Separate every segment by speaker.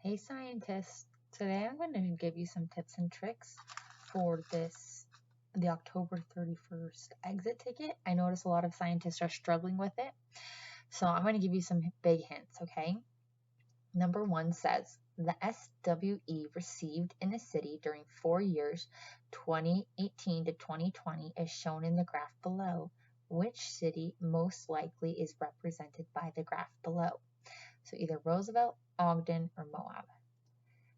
Speaker 1: Hey scientists, today I'm going to give you some tips and tricks for the October 31st exit ticket. I notice a lot of scientists are struggling with it, so I'm going to give you some big hints, okay? Number 1 says, the SWE received in a city during 4 years, 2018 to 2020, is shown in the graph below. Which city most likely is represented by the graph below? So either Roosevelt, Ogden, or Moab.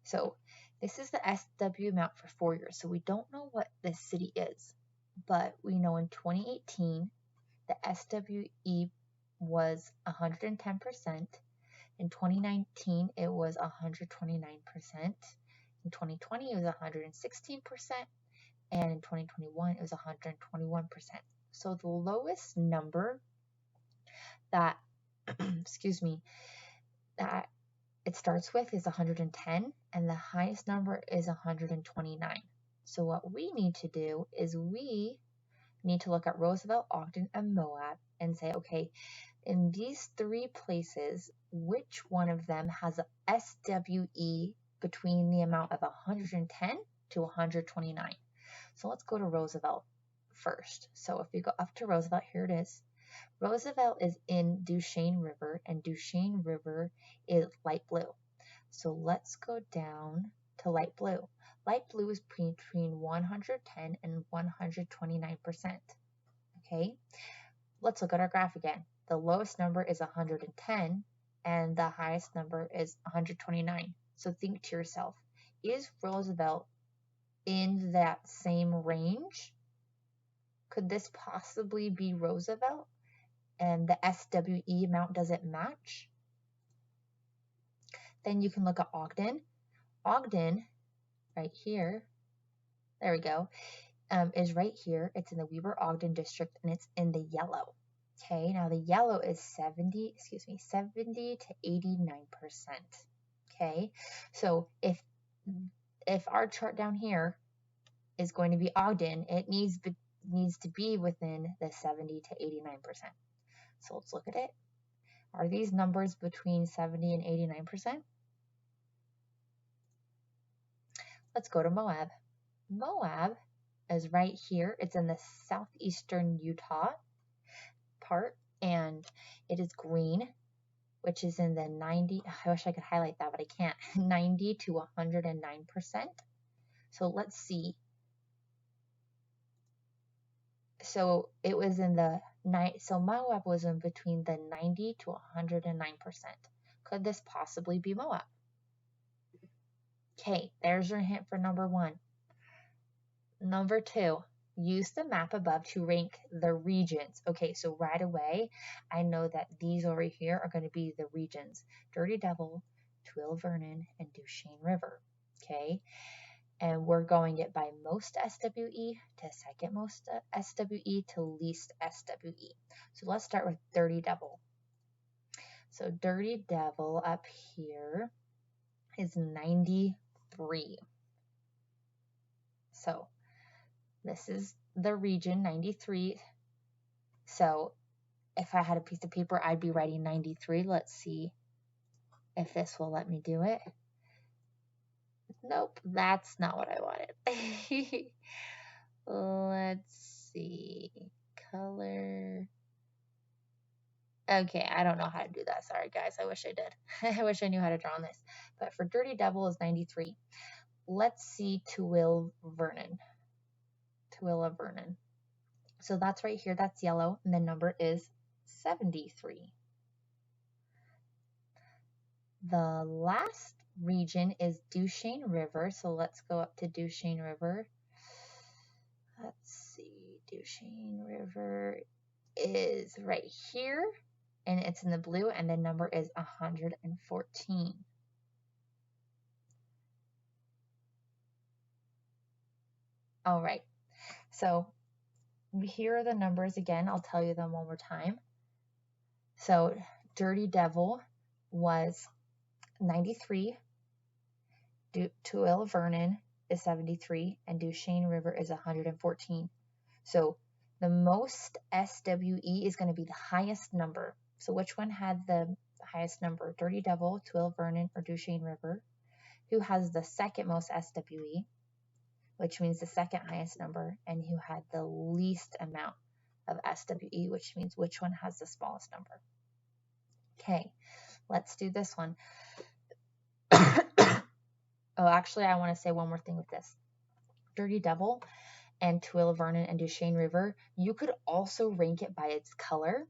Speaker 1: So this is the SW amount for 4 years. So we don't know what this city is, but we know in 2018, the SWE was 110%. In 2019, it was 129%. In 2020, it was 116%. And in 2021, it was 121%. So the lowest number that, excuse me, that it starts with is 110, and the highest number is 129. So what we need to do is we need to look at Roosevelt, Ogden, and Moab and say, okay, in these 3 places, which one of them has a SWE between the amount of 110 to 129? So let's go to Roosevelt first. So if we go up to Roosevelt, here it is. Roosevelt is in Duchesne River, and Duchesne River is light blue. So let's go down to light blue. Light blue is between 110 and 129%. Okay, let's look at our graph again. The lowest number is 110, and the highest number is 129. So think to yourself, is Roosevelt in that same range? Could this possibly be Roosevelt? And the SWE amount doesn't match? Then you can look at Ogden. Ogden, right here, there we go, is right here. It's in the Weber-Ogden district, and it's in the yellow. Okay, now the yellow is 70 to 89%. Okay, so if our chart down here is going to be Ogden, it needs to be within the 70 to 89%. So let's look at it. Are these numbers between 70 and 89%? Let's go to Moab. Moab is right here. It's in the southeastern Utah part, and it is green, which is in the 90, I wish I could highlight that, but I can't, 90 to 109%. So let's see. So it was in the so Moab was in between the 90 to 109%. Could this possibly be Moab? Okay, there's your hint for number 1. Number 2, use the map above to rank the regions. Okay, so right away, I know that these over here are going to be the regions: Dirty Devil, Tuilla Vernon, and Duchesne River. Okay, and we're going it by most SWE to second most SWE to least SWE. So let's start with Dirty Devil. So Dirty Devil up here is 93. So this is the region, 93. So if I had a piece of paper, I'd be writing 93. Let's see if this will let me do it. Nope, that's not what I wanted. Let's see. Color. Okay, I don't know how to do that. Sorry, guys. I wish I did. I wish I knew how to draw on this. But for Dirty Devil is 93. Let's see Tuilla Vernon. Tuilla Vernon. So that's right here. That's yellow. And the number is 73. The last region is Duchesne River. So let's go up to Duchesne River. Let's see. Duchesne River is right here, and it's in the blue, and the number is 114. All right, so here are the numbers again. I'll tell you them one more time. So Dirty Devil was 93, Tuilla Vernon is 73, and Duchesne River is 114. So the most SWE is going to be the highest number. So which one had the highest number? Dirty Devil, Tuilla Vernon, or Duchesne River? who has the second most SWE, which means the second highest number, and who had the least amount of SWE, which means which one has the smallest number. Okay, let's do this one. Oh, actually, I want to say one more thing with this. Dirty Devil and Tuilla Vernon and Duchesne River, you could also rank it by its color.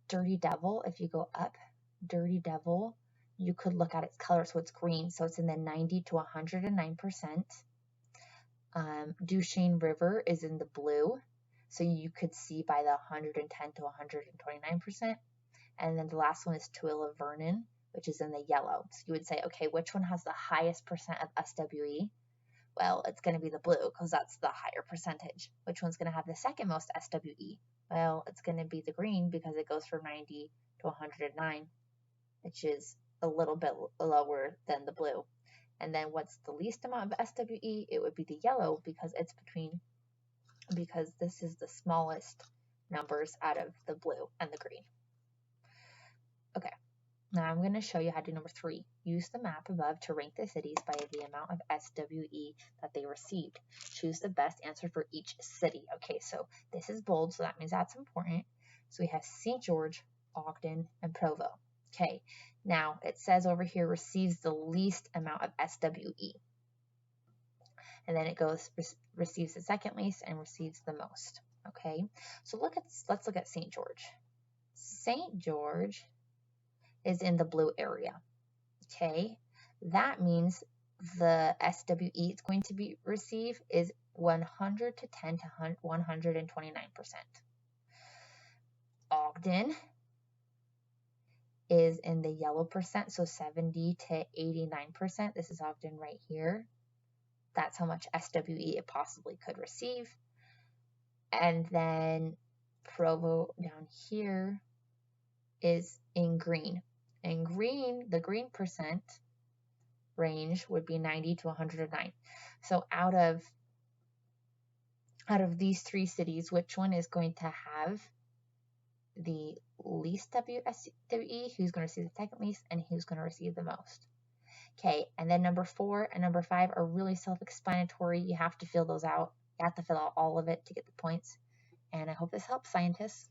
Speaker 1: Dirty Devil, if you go up, Dirty Devil, you could look at its color, so it's green, so it's in the 90 to 109%. Duchesne River is in the blue, so you could see by the 110 to 129%. And then the last one is Tuilla Vernon, which is in the yellow. So you would say, okay, which one has the highest percent of SWE? Well, it's going to be the blue because that's the higher percentage. Which one's going to have the second most SWE? Well, it's going to be the green because it goes from 90 to 109, which is a little bit lower than the blue. And then what's the least amount of SWE? It would be the yellow because this is the smallest numbers out of the blue and the green. Okay. Now I'm going to show you how to do number 3. Use the map above to rank the cities by the amount of SWE that they received. Choose the best answer for each city. Okay, so this is bold, so that means that's important. So we have St. George, Ogden, and Provo. Okay, now it says over here receives the least amount of SWE. And then it goes receives the second least and receives the most. Okay, so let's look at St. George. St. George is in the blue area. Okay, that means the SWE it's going to be receive is 110 to 129%. Ogden is in the yellow percent, so 70 to 89%. This is Ogden right here. That's how much SWE it possibly could receive. And then Provo down here is in green. In green, the green percent range would be 90 to 109. So out of these 3 cities, which one is going to have the least SWE, who's going to receive the second least, and who's going to receive the most? Okay, and then number 4 and number 5 are really self-explanatory. You have to fill those out. You have to fill out all of it to get the points. And I hope this helps, scientists.